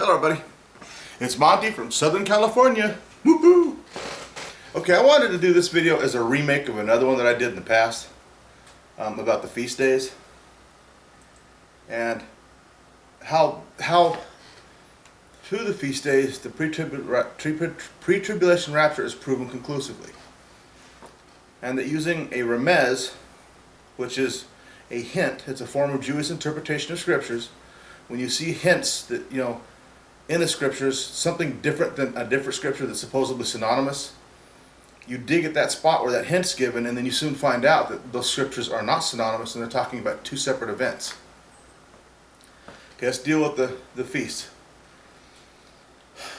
Hello everybody, it's Monty from Southern California. Woohoo! Okay, I wanted to do this video as a remake of another one that I did in the past about the feast days and how through the feast days the pre-tribulation rapture is proven conclusively, and that using a REMEZ, which is a hint, it's a form of Jewish interpretation of scriptures. When you see hints that, in the scriptures, something different than a different scripture that's supposedly synonymous, you dig at that spot where that hint's given, and then you soon find out that those scriptures are not synonymous and they're talking about two separate events. Okay, let's deal with the feast.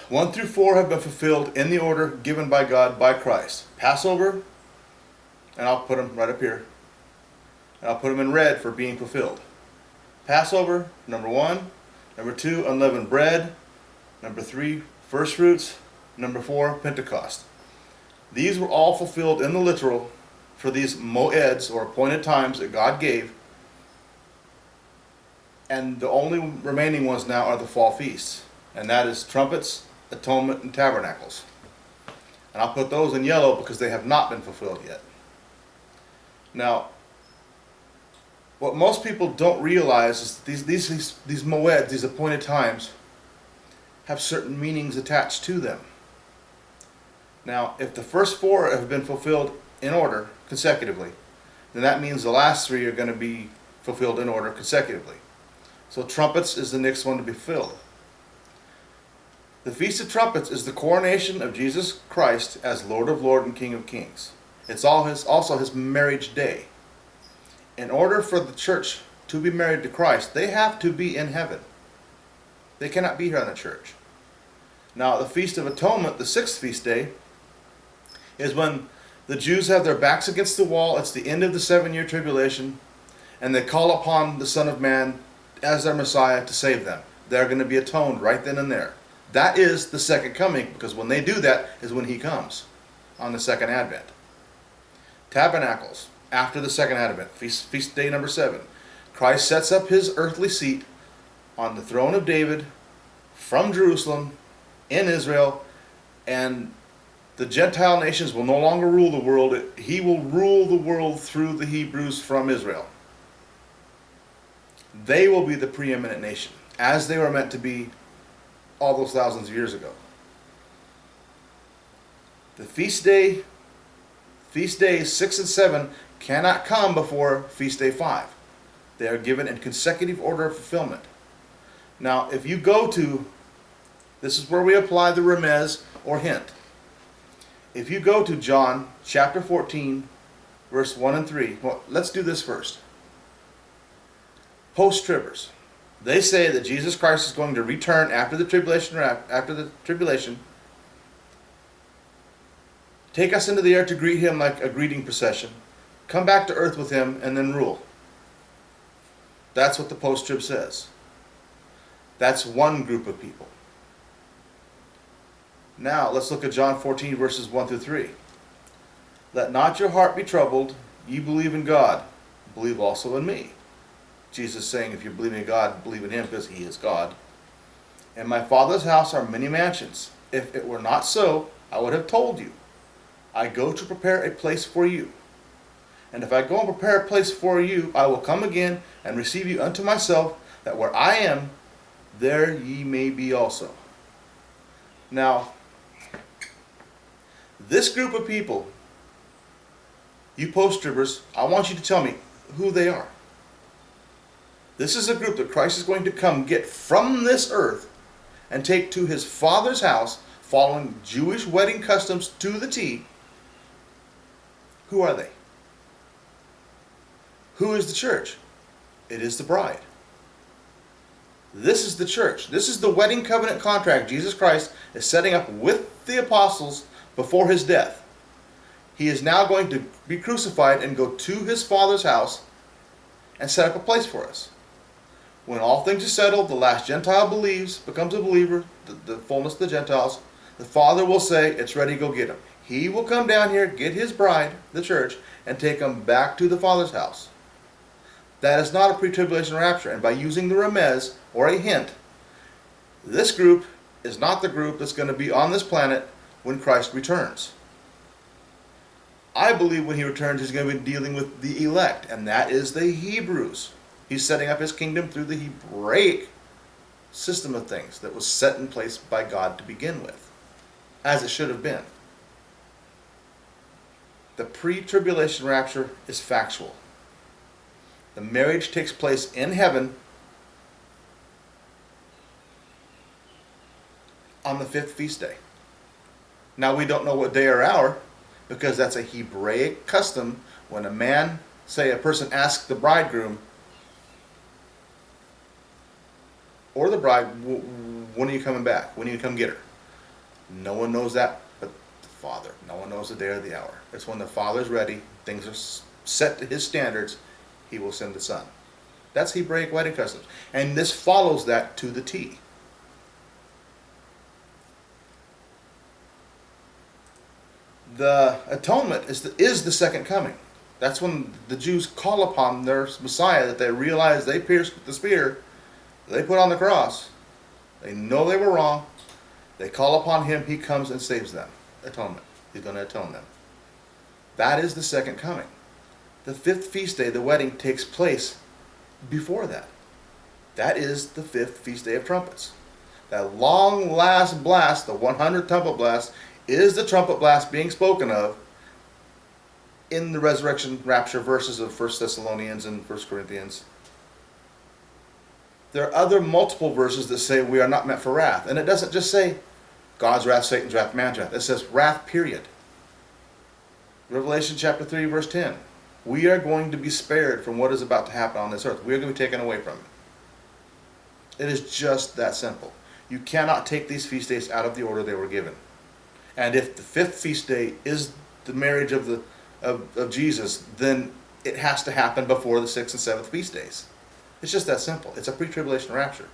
1 through 4 have been fulfilled in the order given by God by Christ. Passover, and I'll put them right up here, and I'll put them in red for being fulfilled. Passover, number 1. Number 2, unleavened bread. Number 3, first fruits. Number 4, Pentecost. These were all fulfilled in the literal for these moeds, or appointed times that God gave. And the only remaining ones now are the fall feasts. And that is trumpets, atonement, and tabernacles. And I'll put those in yellow because they have not been fulfilled yet. Now, what most people don't realize is that these moeds, these appointed times, have certain meanings attached to them. Now, if the first 4 have been fulfilled in order consecutively, then that means the last 3 are going to be fulfilled in order consecutively. So trumpets is the next one to be filled. The Feast of Trumpets is the coronation of Jesus Christ as Lord of Lords and King of Kings. It's also his marriage day. In order for the church to be married to Christ, they have to be in heaven. They cannot be here on the church. Now, the Feast of Atonement, the 6th feast day, is when the Jews have their backs against the wall. It's the end of the 7-year tribulation, and they call upon the Son of Man as their Messiah to save them. They're going to be atoned right then and there. That is the second coming, because when they do that is when he comes on the second advent. Tabernacles, after the second advent, feast day number 7. Christ sets up his earthly seat on the throne of David from Jerusalem in Israel, and the Gentile nations will no longer rule the world. He will rule the world through the Hebrews from Israel. They will be the preeminent nation, as they were meant to be all those thousands of years ago. The feast days 6 and 7 cannot come before feast day 5. They are given in consecutive order of fulfillment. Now, if you go to, this is where we apply the REMEZ or hint. If you go to John chapter 14, verse 1 and 3, well, let's do this first. Post-tribbers, they say that Jesus Christ is going to return after the tribulation, take us into the air to greet him like a greeting procession, come back to earth with him, and then rule. That's what the post-trib says. That's one group of people. Now, let's look at John 14, verses 1 through 3. Let not your heart be troubled. Ye believe in God. Believe also in me. Jesus saying, if you believe in God, believe in him, because he is God. In my Father's house are many mansions. If it were not so, I would have told you. I go to prepare a place for you. And if I go and prepare a place for you, I will come again and receive you unto myself, that where I am, there ye may be also. Now, this group of people, you post-tribbers, I want you to tell me who they are. This is a group that Christ is going to come get from this earth and take to his Father's house, following Jewish wedding customs to the T. Who are they? Who is the church? It is the bride. This is the church. This is the wedding covenant contract Jesus Christ is setting up with the apostles before his death. He is now going to be crucified and go to his Father's house and set up a place for us. When all things are settled, the last Gentile becomes a believer, the fullness of the Gentiles, the Father will say, it's ready, go get him. He will come down here, get his bride, the church, and take them back to the Father's house. That is not a pre-tribulation rapture. And by using the REMEZ, or a hint, This group is not the group that's going to be on this planet when Christ returns. I believe when he returns, he's going to be dealing with the elect, and that is the Hebrews. He's setting up his kingdom through the Hebraic system of things that was set in place by God to begin with, as it should have been. The pre-tribulation rapture is factual. The marriage takes place in heaven on the 5th feast day. Now we don't know what day or hour, because that's a Hebraic custom. When a man, say a person asks the bridegroom or the bride, when are you coming back? When are you come get her? No one knows that but the Father. No one knows the day or the hour. It's when the Father's ready, things are set to his standards, he will send the Son. That's Hebraic wedding customs. And this follows that to the T. The atonement is the second coming. That's when the Jews call upon their Messiah, that they realize they pierced with the spear, they put on the cross. They know they were wrong. They call upon him, he comes and saves them. Atonement. He's going to atone them. That is the second coming. The 5th feast day, the wedding, takes place before that. That is the 5th feast day of trumpets. That long last blast, the 100th trumpet blast, is the trumpet blast being spoken of in the resurrection rapture verses of 1 Thessalonians and 1 Corinthians. There are other multiple verses that say we are not meant for wrath. And it doesn't just say God's wrath, Satan's wrath, man's wrath. It says wrath, period. Revelation chapter 3, verse 10. We are going to be spared from what is about to happen on this earth. We are going to be taken away from it. It is just that simple. You cannot take these feast days out of the order they were given. And if the 5th feast day is the marriage of Jesus, then it has to happen before the 6th and 7th feast days. It's just that simple. It's a pre-tribulation rapture.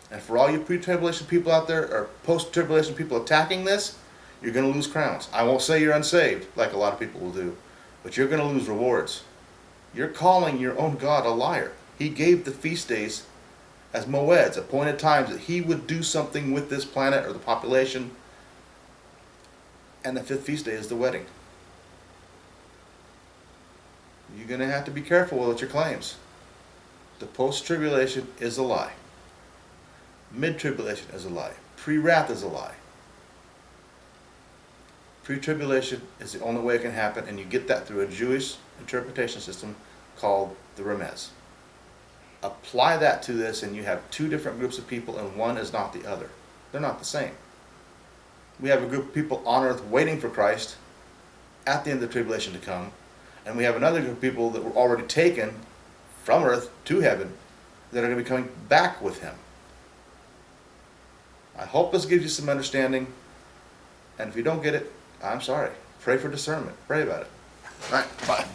And for all you pre-tribulation people out there, or post-tribulation people attacking this, you're going to lose crowns. I won't say you're unsaved, like a lot of people will do, but you're going to lose rewards. You're calling your own God a liar. He gave the feast days as moeds, appointed times that he would do something with this planet or the population. And the 5th feast day is the wedding. You're going to have to be careful with your claims. The post-tribulation is a lie. Mid-tribulation is a lie. Pre-wrath is a lie. Pre-tribulation is the only way it can happen, and you get that through a Jewish interpretation system called the REMEZ. Apply that to this, and you have two different groups of people, and one is not the other. They're not the same. We have a group of people on earth waiting for Christ at the end of the tribulation to come, and we have another group of people that were already taken from earth to heaven that are going to be coming back with him. I hope this gives you some understanding, and if you don't get it, I'm sorry. Pray for discernment. Pray about it. All right, bye.